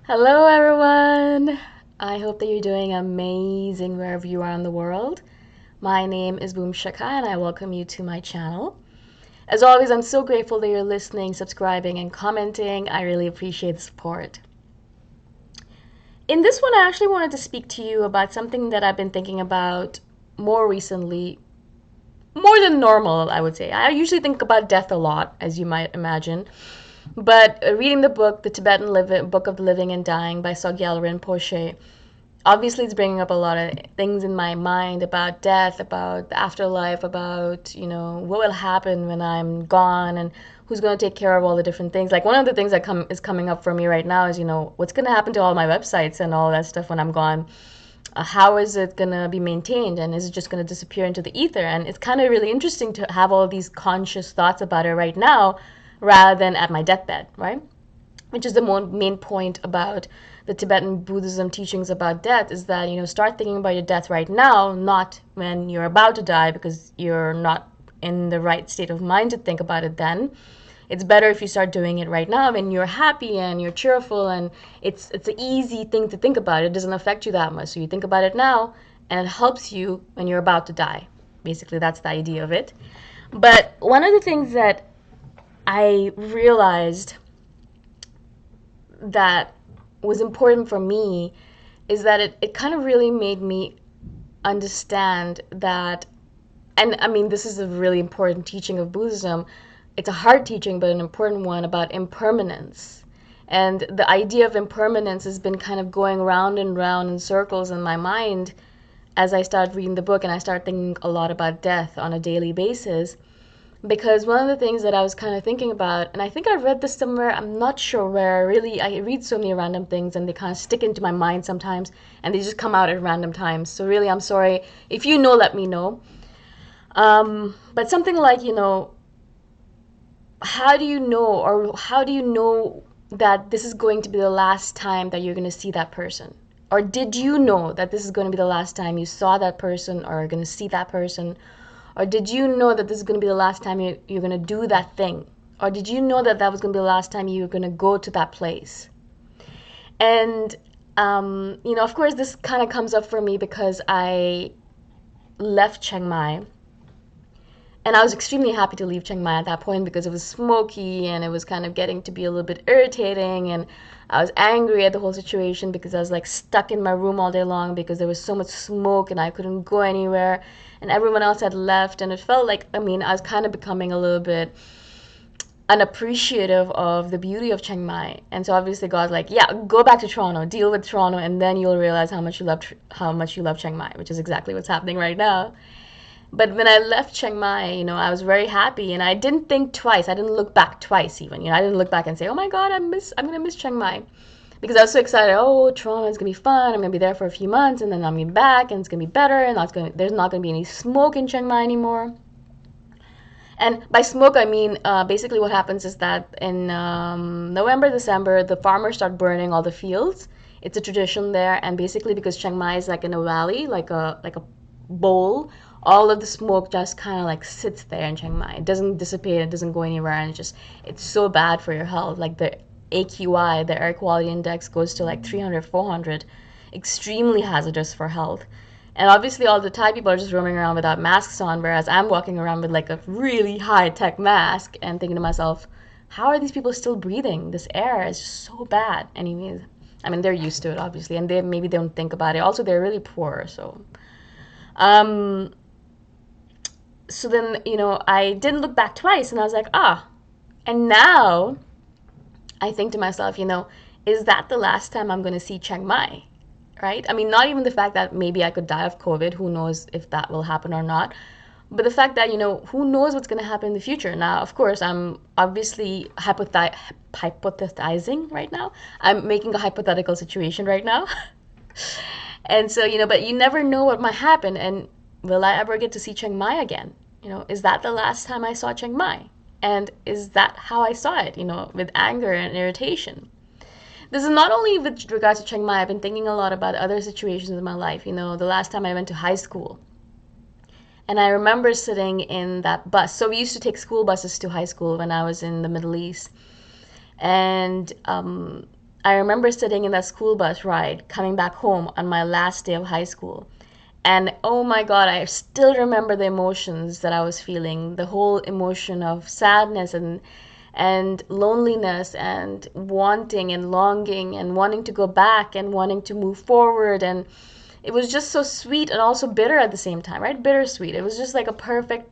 Hello, everyone. I hope that you're doing amazing wherever you are in the world. My name is Shikha, and I welcome you to my channel. As always, I'm so grateful that you're listening, subscribing, and commenting. I really appreciate the support. In this one, I actually wanted to speak to you about something that I've been thinking about more recently, more than normal, I would say. I usually think about death a lot, as you might imagine. But reading the book, The Tibetan Book of Living and Dying by Sogyal Rinpoche, obviously it's bringing up a lot of things in my mind about death, about the afterlife, about, what will happen when I'm gone and who's going to take care of all the different things. Like one of the things that is coming up for me right now is, what's going to happen to all my websites and all that stuff when I'm gone? How is it going to be maintained, and is it just going to disappear into the ether? And it's kind of really interesting to have all these conscious thoughts about it right now rather than at my deathbed, right? Which is the main point about the Tibetan Buddhism teachings about death, is that, start thinking about your death right now, not when you're about to die, because you're not in the right state of mind to think about it then. It's better if you start doing it right now when you're happy and you're cheerful, and it's an easy thing to think about. It doesn't affect you that much. So you think about it now, and it helps you when you're about to die. Basically, that's the idea of it. But one of the things that I realized that was important for me is that it kind of really made me understand that, and I mean, this is a really important teaching of Buddhism. It's a hard teaching, but an important one, about impermanence. And the idea of impermanence has been kind of going round and round in circles in my mind as I started reading the book, and I started thinking a lot about death on a daily basis. Because one of the things that I was kind of thinking about, and I think I read this somewhere, I'm not sure where, really, I read so many random things and they kind of stick into my mind sometimes, and they just come out at random times. So really, I'm sorry. If you know, let me know. But something like, how do you know that this is going to be the last time that you're going to see that person? Or did you know that this is going to be the last time you saw that person or are going to see that person? Or did you know that this is going to be the last time you're going to do that thing? Or did you know that that was going to be the last time you were going to go to that place? And, of course, this kind of comes up for me because I left Chiang Mai. And I was extremely happy to leave Chiang Mai at that point because it was smoky and it was kind of getting to be a little bit irritating. And I was angry at the whole situation because I was like stuck in my room all day long because there was so much smoke and I couldn't go anywhere. And everyone else had left. And it felt like, I was kind of becoming a little bit unappreciative of the beauty of Chiang Mai. And so obviously God's like, yeah, go back to Toronto, deal with Toronto, and then you'll realize how much you love Chiang Mai, which is exactly what's happening right now. But when I left Chiang Mai, I was very happy, and I didn't think twice. I didn't look back twice even. I didn't look back and say, "Oh my God, I'm gonna miss Chiang Mai," because I was so excited. Oh, Toronto is gonna be fun. I'm gonna be there for a few months, and then I'm gonna be back, and it's gonna be better, and there's not gonna be any smoke in Chiang Mai anymore. And by smoke, I mean basically what happens is that in November, December, the farmers start burning all the fields. It's a tradition there, and basically because Chiang Mai is like in a valley, like a bowl, all of the smoke just kind of like sits there in Chiang Mai. It doesn't dissipate, it doesn't go anywhere, and it's so bad for your health. Like the AQI, the air quality index, goes to like 300, 400, extremely hazardous for health. And obviously all the Thai people are just roaming around without masks on, whereas I'm walking around with like a really high-tech mask and thinking to myself, how are these people still breathing? This air is just so bad. Anyways, they're used to it, obviously, and maybe they don't think about it. Also, they're really poor, so. Um, so then, I didn't look back twice, and I was like, ah. And now I think to myself, is that the last time I'm going to see Chiang Mai? Right? Not even the fact that maybe I could die of COVID, who knows if that will happen or not, but the fact that, who knows what's going to happen in the future. Now, of course, I'm obviously hypothesizing right now. I'm making a hypothetical situation right now. And so, but you never know what might happen. And will I ever get to see Chiang Mai again? Is that the last time I saw Chiang Mai? And is that how I saw it, with anger and irritation? This is not only with regards to Chiang Mai. I've been thinking a lot about other situations in my life. The last time I went to high school. And I remember sitting in that bus. So we used to take school buses to high school when I was in the Middle East. And I remember sitting in that school bus ride coming back home on my last day of high school. And oh my God, I still remember the emotions that I was feeling, the whole emotion of sadness and loneliness and wanting and longing and wanting to go back and wanting to move forward. And it was just so sweet and also bitter at the same time, right? Bittersweet. It was just like a perfect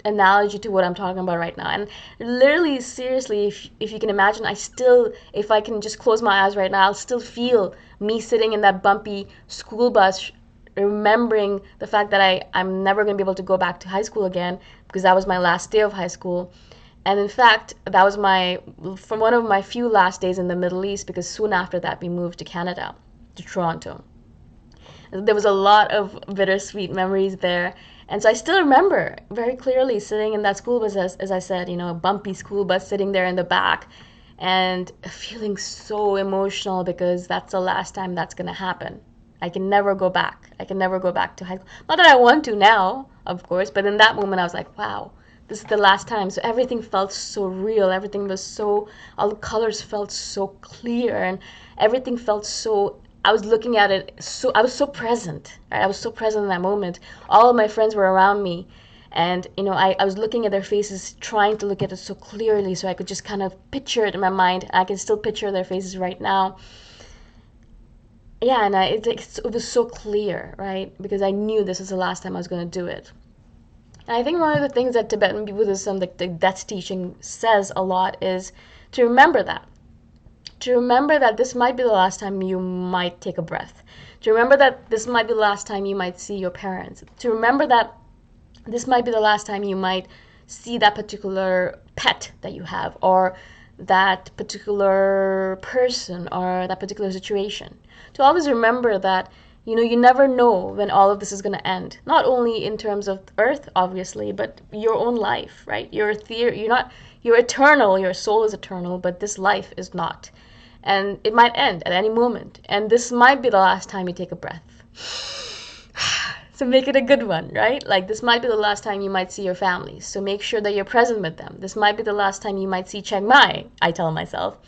analogy to what I'm talking about right now. And literally, seriously, if you can imagine, I still, if I can just close my eyes right now, I'll still feel me sitting in that bumpy school bus, remembering the fact that I'm never going to be able to go back to high school again because that was my last day of high school. And in fact, that was from one of my few last days in the Middle East, because soon after that we moved to Canada, to Toronto. There was a lot of bittersweet memories there. And so I still remember very clearly sitting in that school bus, as I said, a bumpy school bus, sitting there in the back and feeling so emotional because that's the last time that's going to happen. I can never go back. I can never go back to high school. Not that I want to now, of course, but in that moment I was like, wow, this is the last time. So everything felt so real. Everything was all the colors felt so clear, and everything felt so, I was looking at it, so I was so present. Right? I was so present in that moment. All of my friends were around me, and I was looking at their faces, trying to look at it so clearly so I could just kind of picture it in my mind. I can still picture their faces right now. Yeah, and it was so clear, right? Because I knew this was the last time I was going to do it. And I think one of the things that Tibetan Buddhism, the death teaching, says a lot is to remember that. To remember that this might be the last time you might take a breath. To remember that this might be the last time you might see your parents. To remember that this might be the last time you might see that particular pet that you have, or that particular person, or that particular situation. To always remember that you never know when all of this is going to end. Not only in terms of Earth, obviously, but your own life, right? You're eternal, your soul is eternal, but this life is not. And it might end at any moment. And this might be the last time you take a breath. So make it a good one, right? Like, this might be the last time you might see your family. So make sure that you're present with them. This might be the last time you might see Chiang Mai, I tell myself.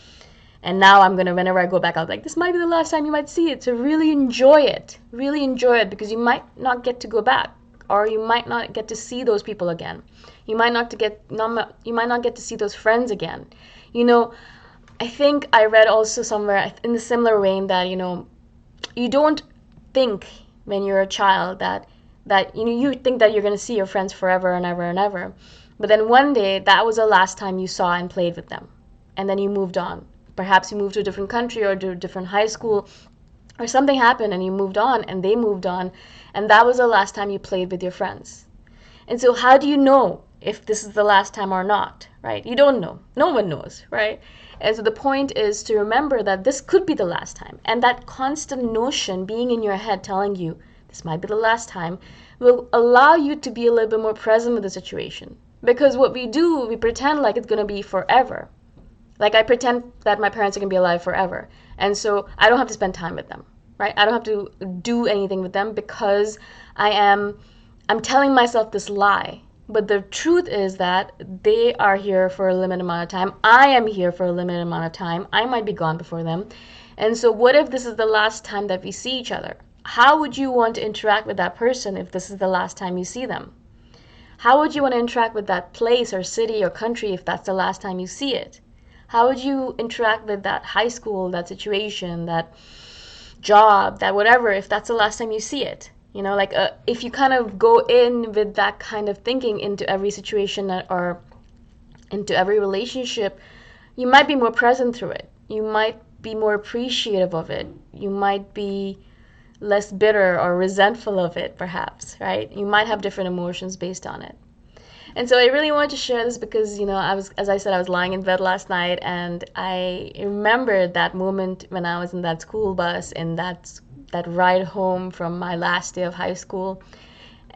And now whenever I go back, I'll be like, this might be the last time you might see it. So really enjoy it. Really enjoy it, because you might not get to go back, or you might not get to see those people again. You might not get to see those friends again. I think I read also somewhere in the similar vein that, you don't think when you're a child that you think that you're going to see your friends forever and ever and ever. But then one day, that was the last time you saw and played with them. And then you moved on. Perhaps you moved to a different country or to a different high school, or something happened and you moved on and they moved on, and that was the last time you played with your friends. And so how do you know if this is the last time or not, right? You don't know. No one knows, right? And so the point is to remember that this could be the last time. And that constant notion being in your head telling you this might be the last time will allow you to be a little bit more present with the situation. Because what we do, we pretend like it's going to be forever. Like, I pretend that my parents are going to be alive forever. And so I don't have to spend time with them, right? I don't have to do anything with them because I'm telling myself this lie. But the truth is that they are here for a limited amount of time. I am here for a limited amount of time. I might be gone before them. And so what if this is the last time that we see each other? How would you want to interact with that person if this is the last time you see them? How would you want to interact with that place or city or country if that's the last time you see it? How would you interact with that high school, that situation, that job, that whatever, if that's the last time you see it? If you kind of go in with that kind of thinking into every situation or into every relationship, you might be more present through it. You might be more appreciative of it. You might be less bitter or resentful of it, perhaps, right? You might have different emotions based on it. And so I really wanted to share this because, as I said, I was lying in bed last night and I remembered that moment when I was in that school bus in that ride home from my last day of high school,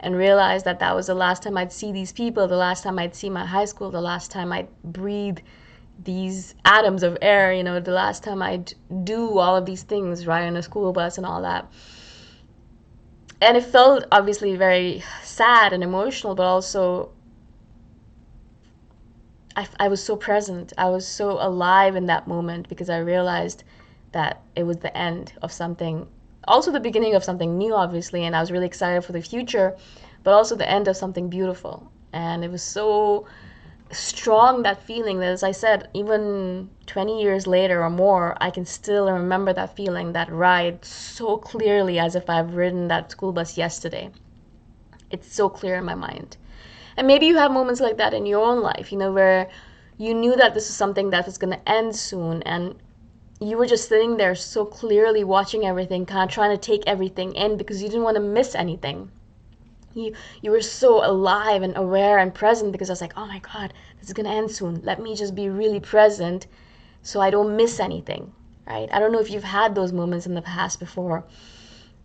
and realized that that was the last time I'd see these people, the last time I'd see my high school, the last time I'd breathe these atoms of air, the last time I'd do all of these things, ride on a school bus and all that. And it felt obviously very sad and emotional, but also I was so present. I was so alive in that moment because I realized that it was the end of something, also the beginning of something new, obviously, and I was really excited for the future, but also the end of something beautiful. And it was so strong, that feeling, that, as I said, even 20 years later or more, I can still remember that feeling, that ride, so clearly as if I've ridden that school bus yesterday. It's so clear in my mind. And maybe you have moments like that in your own life, where you knew that this is something that was going to end soon, and you were just sitting there so clearly watching everything, kind of trying to take everything in because you didn't want to miss anything. You were so alive and aware and present because I was like, oh my God, this is going to end soon. Let me just be really present so I don't miss anything, right? I don't know if you've had those moments in the past before.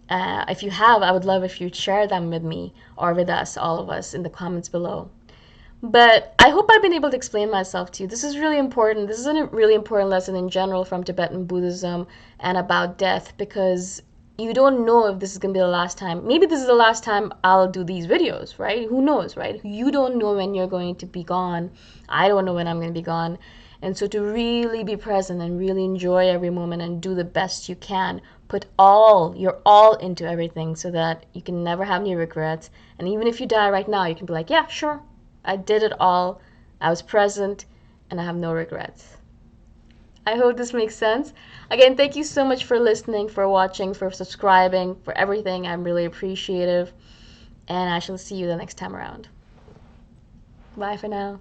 If you have, I would love if you'd share them with me or with us, all of us, in the comments below. But I hope I've been able to explain myself to you. This is really important. This is a really important lesson in general from Tibetan Buddhism and about death, because you don't know if this is going to be the last time. Maybe this is the last time I'll do these videos, right? Who knows, right? You don't know when you're going to be gone. I don't know when I'm going to be gone. And so to really be present and really enjoy every moment and do the best you can, put your all into everything so that you can never have any regrets. And even if you die right now, you can be like, yeah, sure, I did it all. I was present and I have no regrets. I hope this makes sense. Again, thank you so much for listening, for watching, for subscribing, for everything. I'm really appreciative. And I shall see you the next time around. Bye for now.